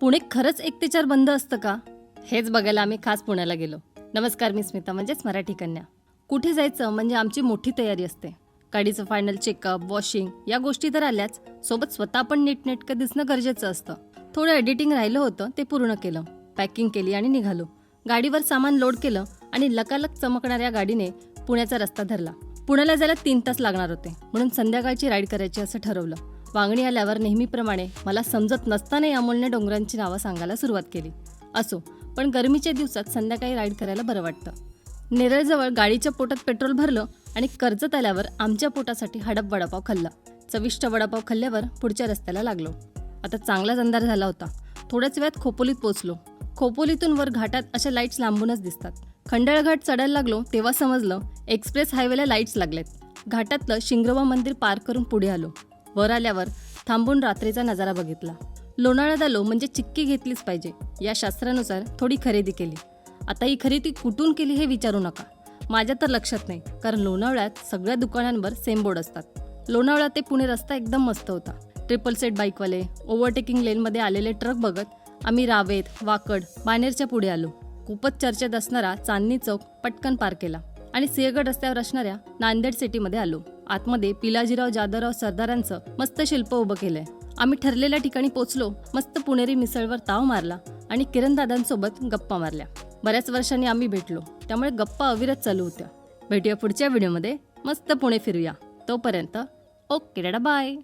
पुणे खरंच 1 ते 4 बंद असतं का? हेच बघायला आम्ही खास पुण्याला गेलो. नमस्कार, मी स्मिता, म्हणजेच मराठी कन्या. कुठे जायचं म्हणजे आमची मोठी तयारी असते. गाडीचं फायनल चेकअप, वॉशिंग या गोष्टी तर आल्याच, सोबत स्वतः पण नीटनेटकं दिसणं गरजेचं असतं. थोडं एडिटिंग राहिलं होतं, ते पूर्ण केलं. पॅकिंग केली आणि निघालो. गाडीवर सामान लोड केलं आणि लकालक चमकणाऱ्या गाडीने पुण्याचा रस्ता धरला. पुण्याला जायला 3 तास लागणार होते, म्हणून संध्याकाळची राईड करायची असं ठरवलं. वांगणी आल्यावर नेहमीप्रमाणे मला समजत नसतानाही अमोलने डोंगरांची नावं सांगायला सुरुवात केली. असो, पण गरमीच्या दिवसात संध्याकाळी राईड करायला बरं वाटतं. नेरळजवळ गाडीच्या पोटात पेट्रोल भरलं आणि कर्जत आल्यावर आमच्या पोटासाठी हडप वडापाव खाल्ला. चविष्ट वडापाव खाल्ल्यावर पुढच्या रस्त्याला लागलो. आता चांगलाच अंधार झाला होता. थोड्याच वेळात खोपोलीत पोचलो. खोपोलीतून वर घाटात अशा लाईट्स लांबूनच दिसतात. खंडाळा घाट चढायला लागलो तेव्हा समजलं एक्सप्रेस हायवेला लाईट्स लागलेत. घाटातलं शिंगरोबा मंदिर पार करून पुढे आलो. वर आल्यावर थांबून रात्रीचा नजारा बघितला. लोणावळ्यात आलो म्हणजे चिक्की घेतलीच पाहिजे या शास्त्रानुसार थोडी खरेदी केली. आता ही खरेदी कुठून केली हे विचारू नका. माझ्या तर लक्षात नाही, कारण लोणावळ्यात सगळ्या दुकानांवर सेम बोर्ड असतात. लोणावळा ते पुणे रस्ता एकदम मस्त होता. ट्रिपल सेट बाईकवाले, ओव्हरटेकिंग लेनमध्ये आलेले ट्रक बघत आम्ही रावेत, वाकड, बाणेरच्या पुढे आलो. खूपच चर्चेत असणारा चांदणी चौक पटकन पार केला आणि सिंहगड रस्त्यावर असणाऱ्या नांदेड सिटीमध्ये आलो. आतमध्ये पिलाजीराव जाधवराव सरदारांचं मस्त शिल्प उभं केलंय. आम्ही ठरलेल्या ठिकाणी पोचलो. मस्त पुणेरी मिसळवर ताव मारला आणि किरणदादांसोबत गप्पा मारल्या. बऱ्याच वर्षांनी आम्ही भेटलो, त्यामुळे गप्पा अविरत चालू होत्या. भेटूया पुढच्या व्हिडिओमध्ये. मस्त पुणे फिरूया. तोपर्यंत ओके, बाय.